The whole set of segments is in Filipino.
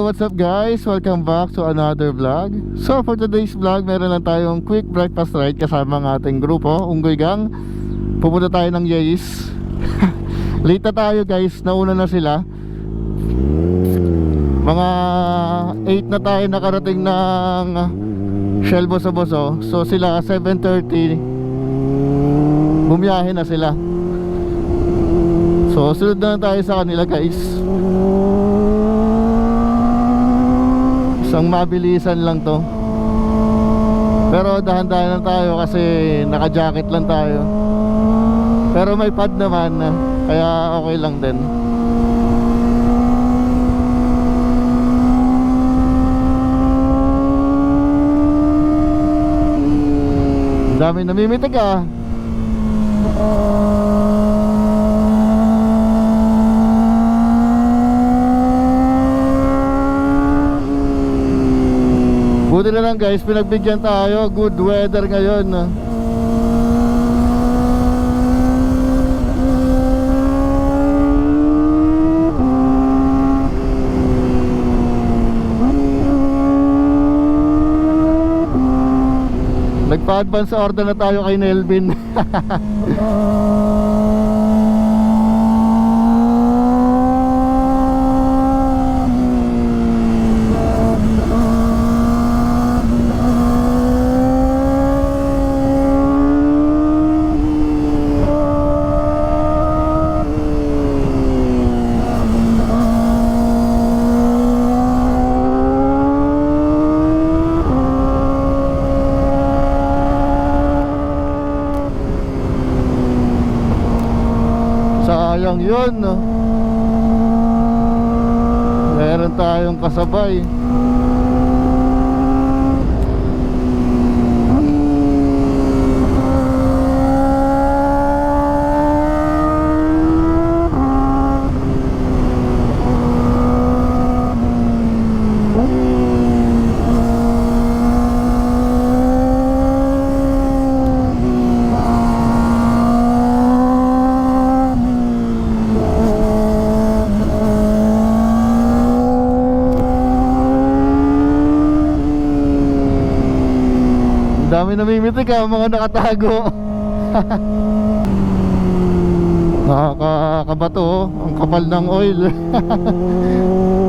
what's up guys? Welcome back to another vlog. So for today's vlog, meron lang tayong quick breakfast ride kasama ng ating grupo, Unggoy Gang. Pupunta tayo ng Yeis. Late na tayo guys, nauna na sila. Mga 8 na tayo nakarating ng Shell Boso-Boso. So sila 7:30 bumiyahe na sila. So sunod na tayo sa kanila guys. Isang mabilisan lang to. Pero dahan-dahan lang tayo kasi naka-jacket lang tayo. Pero may pad naman, kaya okay lang din. Dami namimitig ah. Buti na lang guys, pinagbigyan tayo. Good weather ngayon. Nagpa-advance order na tayo kay Nelvin. Sayang yun, no? Meron tayong kasabay. Dami namimitig ah, mga nakatago. Nakakabato oh, ang kapal ng oil.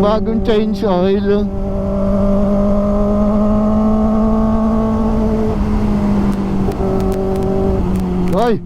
Bagong change oil. Hoy!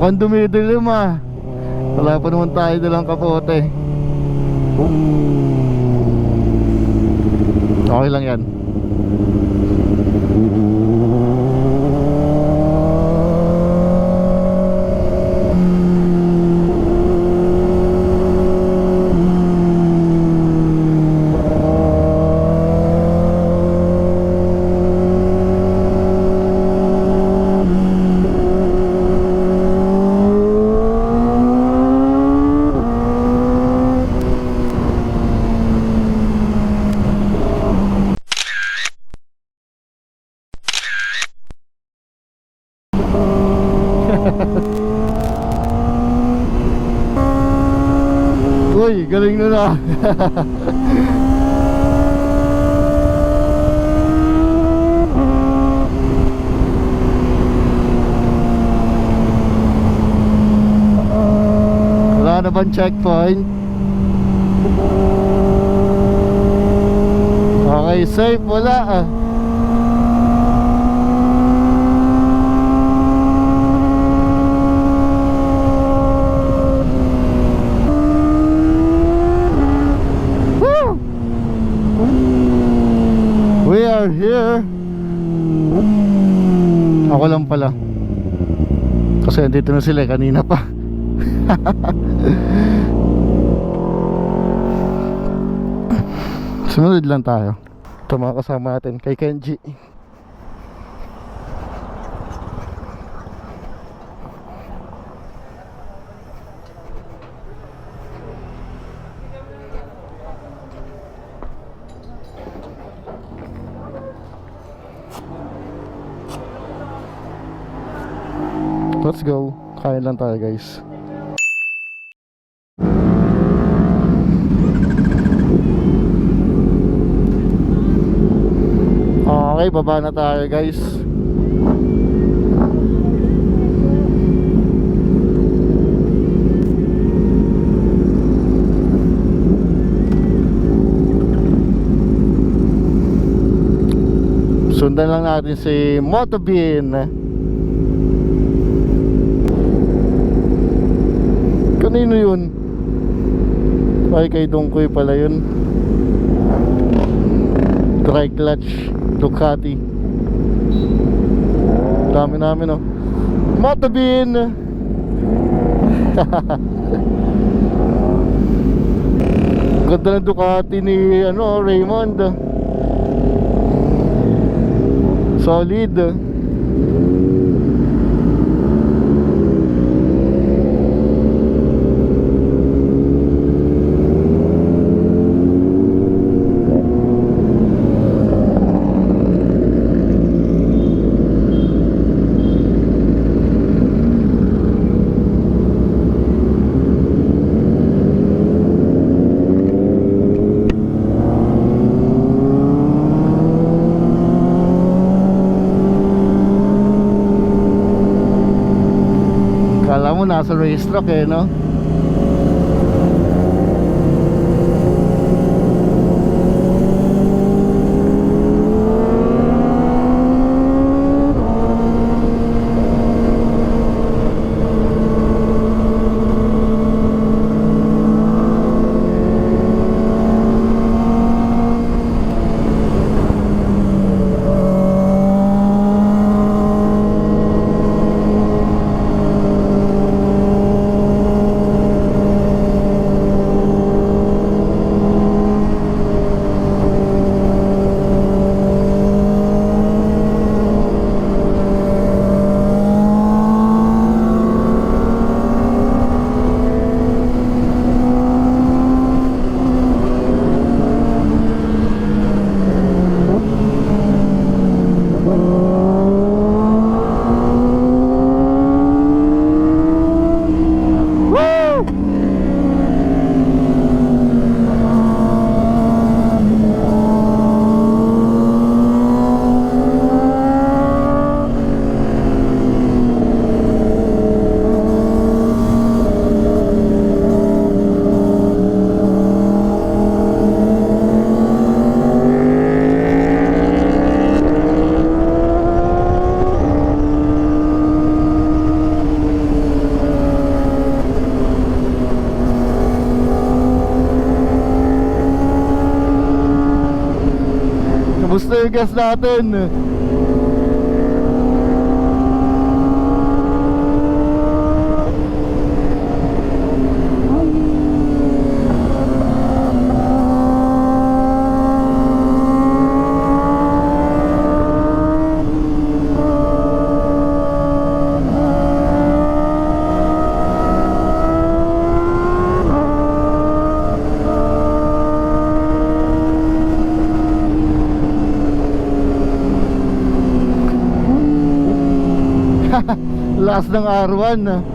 Mukhang dumidilim ah. Wala pa naman tayo dalang kapote. Okay lang yan. Uy, galing na na. Wala na bang checkpoint? Okay, safe, wala ah. We are here. Ako lang pala. Kasi dito na sila kanina pa. Sunod lang tayo. Ito mga kasama natin kay Kenji. Let's go. Kain lang tayo guys. Okay, baba na tayo guys. Sundan lang natin si Motobean. Kanino yun? Ay, kay Dongkoy pala yun. Dry clutch Ducati. Dami namin oh. Motobean. Ganda ng Ducati ni Raymond. Solid. Kala mo nasa racetrack eh, no? Kamusta yung gas natin? Last ng R1.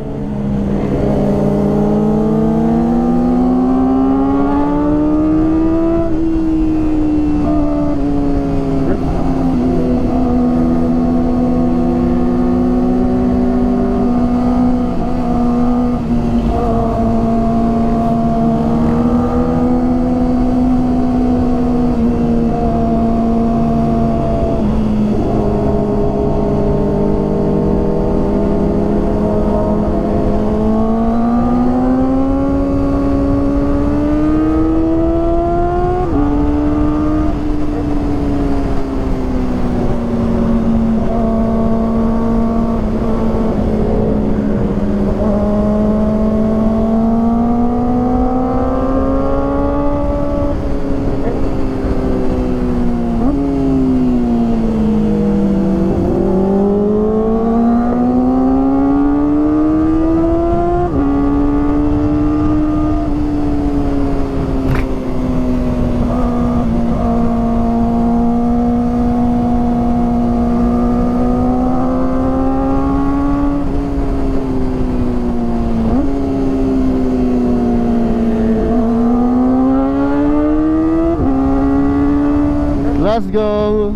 Let's go.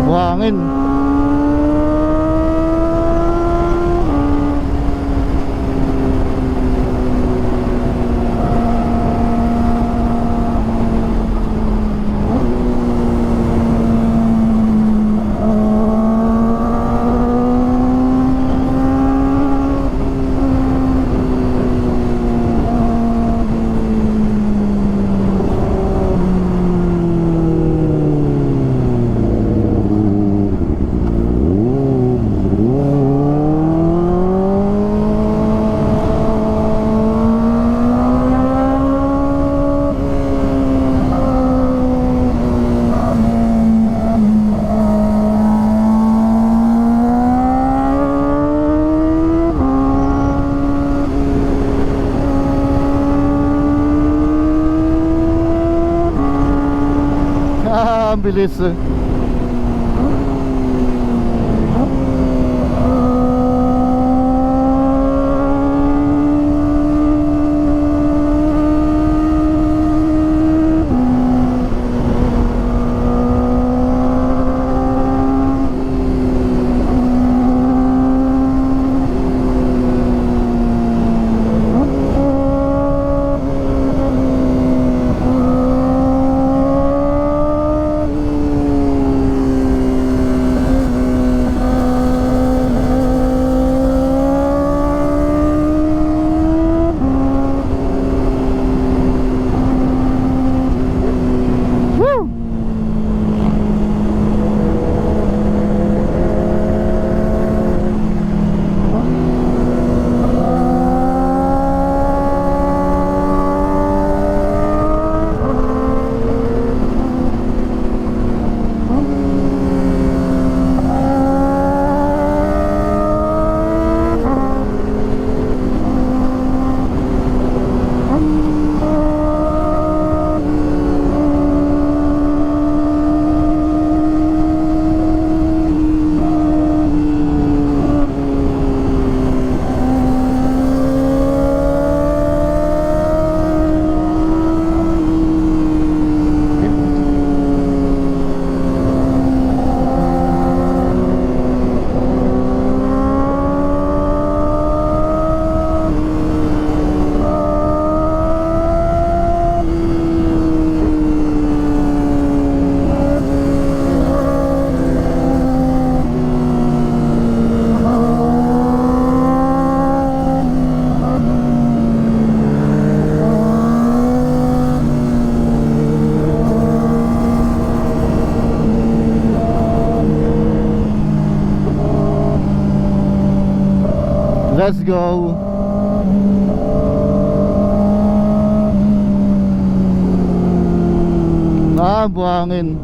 Buhangin. Ang bilis. Let's go. Buhangin.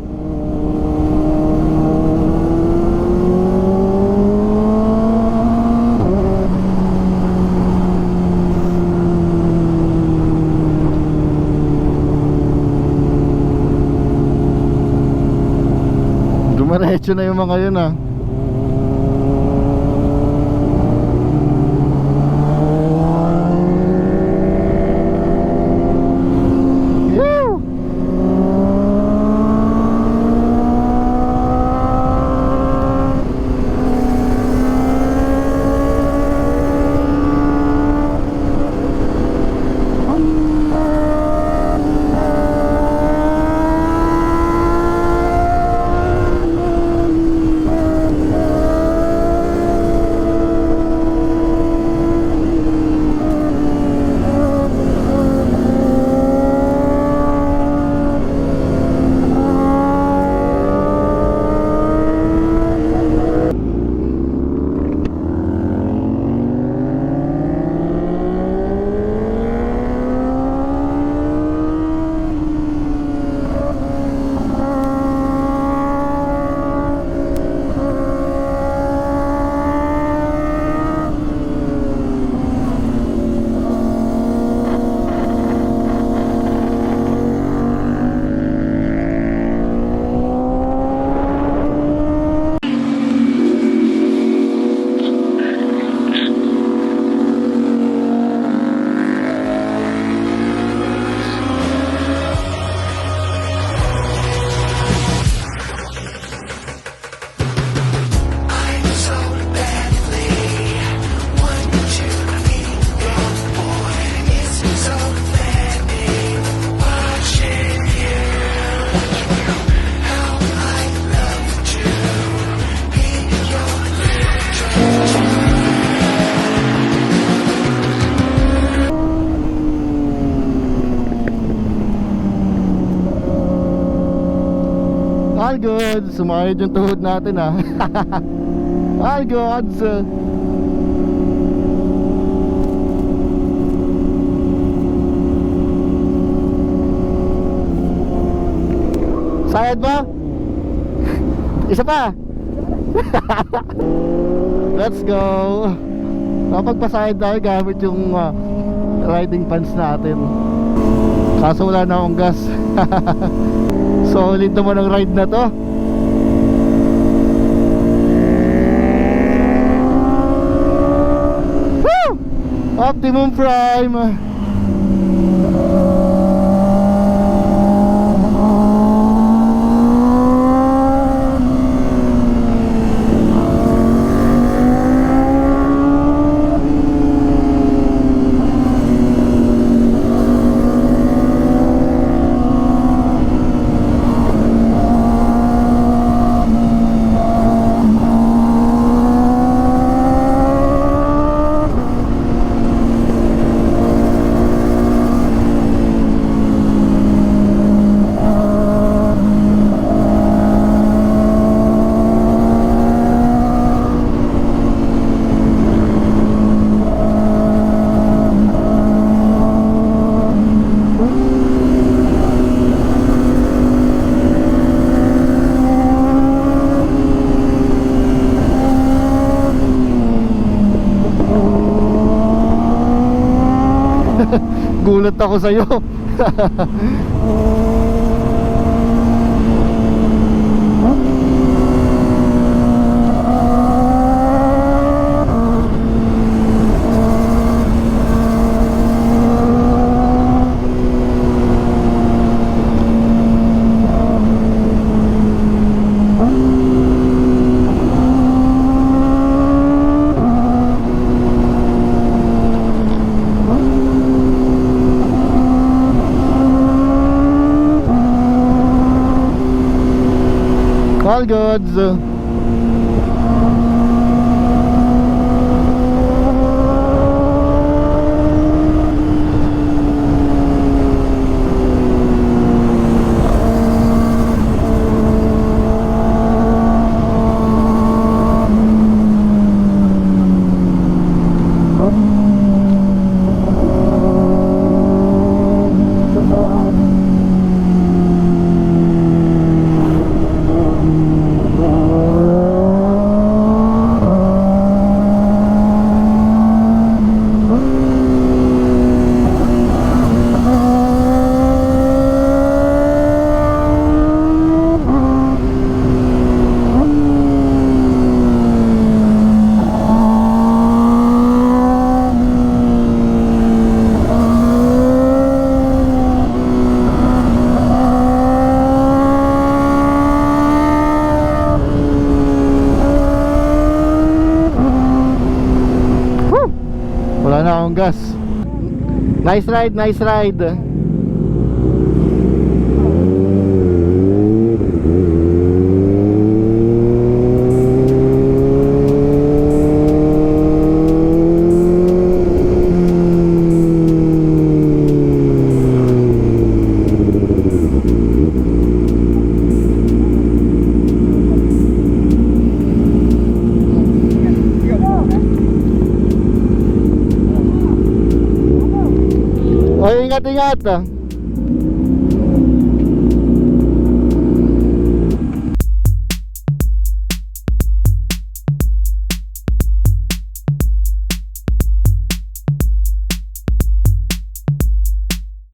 Dumiretso na yung mga yun ah. sumayad yung tuhod natin ah. All gods. Sayad ba? Isa pa. Let's go. Kapagpasayad tayo gamit yung riding pants natin. Kaso wala na akong gas. Solid naman ang ride na to. Woo! Optimum Prime. Gulat ako sa'yo. All goods. Wala na akong gas. Nice ride, nice ride. Ay, ingat-ingat.